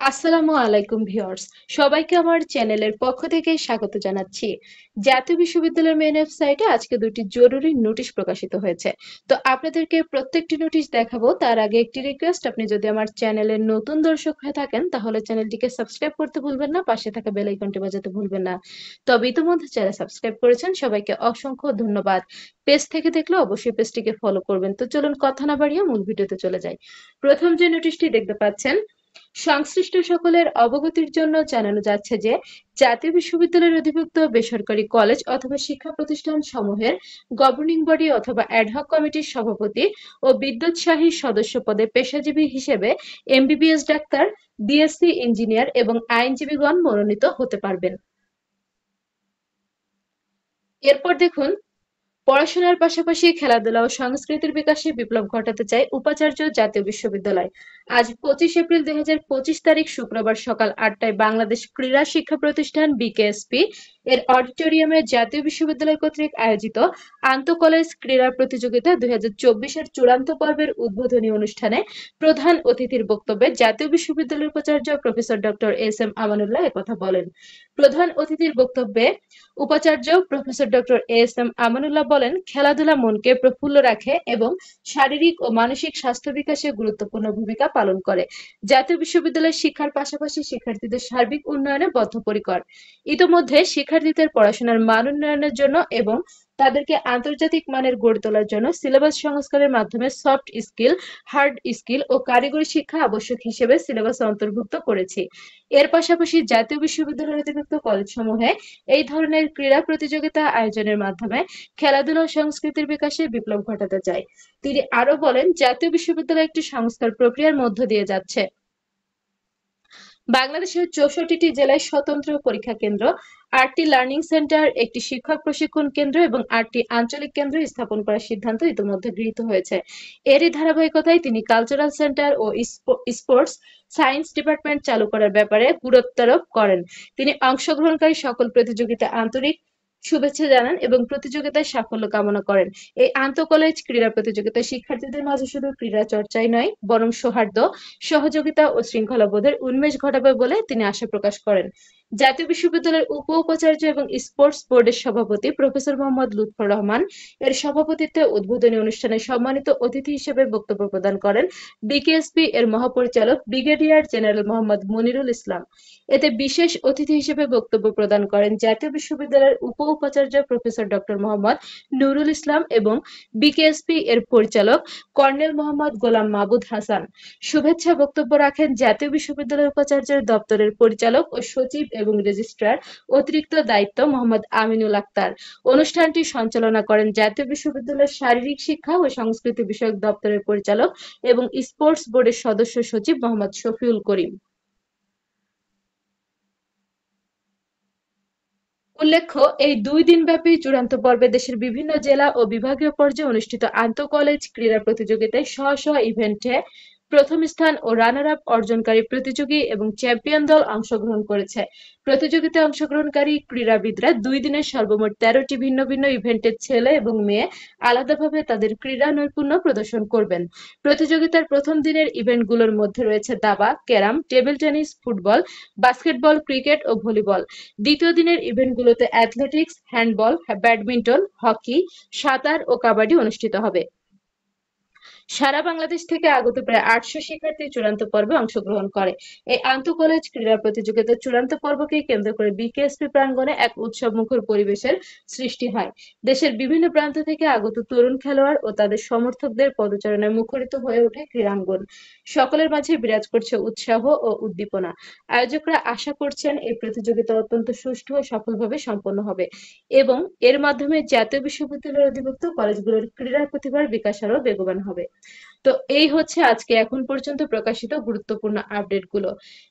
আসসালামু আলাইকুম ভিউয়ার্স, সবাইকে আমার চ্যানেলের পক্ষ থেকে স্বাগত জানাচ্ছি। জাতীয় বিশ্ববিদ্যালয়ের মেন ওয়েবসাইটে আজকে দুটি জরুরি নোটিশ প্রকাশিত হয়েছে। তো আপনাদেরকে প্রত্যেকটি নোটিশ দেখাবো তার আগে একটি রিকোয়েস্ট, আপনি যদি আমার চ্যানেলের নতুন দর্শক হয়ে থাকেন তাহলে চ্যানেলটিকে সাবস্ক্রাইব করতে ভুলবেন না, পাশে থাকা বেল আইকনটি বাজাতে ভুলবেন না। তবে ইতিমধ্যে যারা সাবস্ক্রাইব করেছেন সবাইকে অসংখ্য ধন্যবাদ। পেজ থেকে দেখলে অবশ্যই পেজটিকে ফলো করবেন। তো চলুন কথা না বাড়িয়ে মূল ভিডিওতে চলে যাই। প্রথম যে নোটিশটি দেখতে পাচ্ছেন, সংশ্লিষ্ট সকলের অবগতির জন্য জানানো যাচ্ছে যে জাতীয় বিশ্ববিদ্যালয়ের অধিভুক্ত বেসরকারি কলেজ অথবা শিক্ষা প্রতিষ্ঠান সমূহের গভর্নিং বডি অথবা অ্যাডহক কমিটির সভাপতি ও বিদ্যুৎসাহী সদস্য পদে পেশাজীবী হিসেবে এমবিবিএস ডাক্তার, বিএসসি ইঞ্জিনিয়ার এবং আইনজীবীগণ মনোনীত হতে পারবেন। এরপর দেখুন, পড়াশোনার পাশাপাশি খেলাধুলা ও সংস্কৃতির বিকাশে বিপ্লব ঘটাতে চায় উপাচার্য জাতীয় বিশ্ববিদ্যালয়। আজ 25 এপ্রিল 2025 তারিখ শুক্রবার সকাল 8টায় বাংলাদেশ ক্রীড়া শিক্ষা প্রতিষ্ঠান বিকেএসপি এর অডিটোরিয়ামে জাতীয় বিশ্ববিদ্যালয় কর্তৃক আয়োজিত আন্তঃকলেজ ক্রীড়া প্রতিযোগিতা 2024 এর চূড়ান্ত পর্বের উদ্বোধনী অনুষ্ঠানে প্রধান অতিথির বক্তব্যে জাতীয় বিশ্ববিদ্যালয়ের উপাচার্য professor doctor S M Amanullah একথা বলেন। প্রধান অতিথির বক্তব্যে উপাচার্য professor doctor S M Amanullah বলেন, খেলাধুলা মনকে প্রফুল্ল রাখে এবং শারীরিক ও মানসিক স্বাস্থ্য বিকাশে গুরুত্বপূর্ণ ভূমিকা পালন করে। জাতীয় বিশ্ববিদ্যালয়ের শিক্ষার পাশাপাশি শিক্ষার্থীদের সার্বিক উন্নয়নে বদ্ধপরিকর। ইতোমধ্যে শিক্ষার্থীদের পড়াশোনার মান উন্নয়নের জন্য এবং তাদেরকে আন্তর্জাতিক মানের গড়ে তোলার জন্য সিলেবাস সংস্কারের মাধ্যমে সফট স্কিল, হার্ড স্কিল ও কারিগরি শিক্ষা আবশ্যক হিসেবে সিলেবাসে অন্তর্ভুক্ত করেছি। এর পাশাপাশি জাতীয় বিশ্ববিদ্যালয়ের অধিভুক্ত কলেজসমূহে এই ধরনের ক্রীড়া প্রতিযোগিতা আয়োজনের মাধ্যমে খেলাধুলা ও সংস্কৃতির বিকাশে বিপ্লব ঘটাতে চায়। তিনি আরো বলেন, জাতীয় বিশ্ববিদ্যালয় একটি সংস্কার প্রক্রিয়ার মধ্য দিয়ে যাচ্ছে। বাংলাদেশের 64টি জেলায় স্বতন্ত্র পরীক্ষা কেন্দ্র, 8টি লার্নিং সেন্টার, একটি শিক্ষক প্রশিক্ষণ কেন্দ্র এবং 8টি আঞ্চলিক কেন্দ্র স্থাপন করার সিদ্ধান্ত ইতিমধ্যে গৃহীত হয়েছে। এরই ধারাবাহিকতায় তিনি কালচারাল সেন্টার ও স্পোর্টস সায়েন্স ডিপার্টমেন্ট চালু করার ব্যাপারে গুরুত্বারোপ করেন। তিনি অংশগ্রহণকারী সকল প্রতিযোগিতা আন্তরিক শুভেচ্ছা জানান এবং প্রতিযোগিতায় সাফল্য কামনা করেন। এই আন্তঃকলেজ ক্রীড়া প্রতিযোগিতায় শিক্ষার্থীদের মাঝে শুধু ক্রীড়া চর্চাই নয়, বরং সৌহার্দ্য, সহযোগিতা ও শৃঙ্খলাবোধের উন্মেষ ঘটাবে বলে তিনি আশা প্রকাশ করেন। জাতীয় বিশ্ববিদ্যালয়ের উপ-উপাচার্য এবং স্পোর্টস বোর্ডের সভাপতি প্রফেসর মোহাম্মদ লুৎফর রহমান এর সভাপতিত্বে উদ্বোধনী অনুষ্ঠানে সম্মানিত অতিথি হিসেবে বক্তব্য প্রদান করেন বিকেএসপি এর মহাপরিচালক ব্রিগেডিয়ার জেনারেল মোহাম্মদ মনিরুল ইসলাম। এতে বিশেষ অতিথি হিসেবে বক্তব্য প্রদান করেন জাতীয় বিশ্ববিদ্যালয়ের উপ-উপাচার্য প্রফেসর ডক্টর মোহাম্মদ নুরুল ইসলাম এবং বিকেএসপি এর পরিচালক কর্নেল মোহাম্মদ গোলাম মাবুদ হাসান। শুভেচ্ছা বক্তব্য রাখেন জাতীয় বিশ্ববিদ্যালয়ের উপাচার্যের দপ্তরের পরিচালক ও সচিব এবং রেজিস্ট্রার অতিরিক্ত দায়িত্ব মোহাম্মদ আমিনুল আক্তার। অনুষ্ঠানটি সঞ্চালনা করেন জাতীয় বিশ্ববিদ্যালয়ের শারীরিক শিক্ষা ও সংস্কৃতি বিষয়ক দপ্তরের পরিচালক এবং স্পোর্টস বোর্ডের সদস্য সচিব মোহাম্মদ শফিউল করিম। উল্লেখ্য, এই 2 দিনব্যাপী চূড়ান্ত পর্বে দেশের বিভিন্ন জেলা ও বিভাগীয় পর্যায়ে অনুষ্ঠিত আন্তঃকলেজ ক্রীড়া প্রতিযোগিতায় স্ব ইভেন্টে প্রথম স্থান ও রানার আপ অর্জনকারী প্রতিযোগী এবং চ্যাম্পিয়ন দল অংশগ্রহণ করেছে। প্রতিযোগিতায় অংশগ্রহণকারী ক্রীড়াবিদরা 2 দিনের সর্বমোট 13টি ভিন্ন ভিন্ন ইভেন্টে ছেলে এবং মেয়ে আলাদাভাবে তাদের ক্রীড়া নৈপুণ্য প্রদর্শন করবেন। প্রতিযোগিতার প্রথম দিনের ইভেন্টগুলোর মধ্যে রয়েছে দাবা, carrom, table tennis, football, basketball, cricket ও ভলিবল। দ্বিতীয় দিনের ইভেন্টগুলোতে অ্যাথলেটিক্স, হ্যান্ডবল, ব্যাডমিন্টন, হকি, সাঁতার ও কাবাডি অনুষ্ঠিত হবে। সারা বাংলাদেশ থেকে আগত প্রায় 800 শিক্ষার্থী চূড়ান্ত পর্বে অংশগ্রহণ করে। এই আন্তঃকলেজ ক্রীড়া প্রতিযোগিতার চূড়ান্ত পর্বকে কেন্দ্র করে বিকেএসপি প্রাঙ্গণে এক উৎসবমুখর পরিবেশের সৃষ্টি হয়। দেশের বিভিন্ন প্রান্ত থেকে আগত তরুণ খেলোয়াড় ও তাদের সমর্থকদের পদচারণায় মুখরিত হয়ে ওঠে ক্রীড়াঙ্গন। সকলের মাঝে বিরাজ করছে উৎসাহ ও উদ্দীপনা। আয়োজকরা আশা করছেন এই প্রতিযোগিতা অত্যন্ত সুষ্ঠু ও সফলভাবে সম্পন্ন হবে এবং এর মাধ্যমে জাতীয় বিশ্ববিদ্যালয়ের অধিভুক্ত কলেজগুলোর ক্রীড়া প্রতিভার বিকাশ আরও বেগবান হবে। তো এই হচ্ছে আজকে এখন পর্যন্ত প্রকাশিত গুরুত্বপূর্ণ আপডেটগুলো।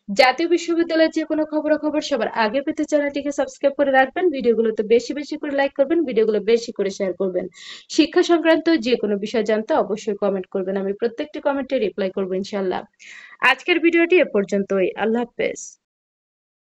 জাতীয় বিশ্ববিদ্যালয়ের যে কোনো খবরাখবর সবার আগে পেতে চ্যানেলটিকে সাবস্ক্রাইব করে রাখবেন, ভিডিওগুলোতে বেশি বেশি করে লাইক করবেন, ভিডিওগুলো বেশি করে শেয়ার করবেন। শিক্ষা সংক্রান্ত যে কোনো বিষয় জানতে অবশ্যই কমেন্ট করবেন, আমি প্রত্যেকটি কমেন্টে রিপ্লাই করবো ইনশাল্লাহ। আজকের ভিডিওটি এ পর্যন্তই। আল্লাহ হাফেজ।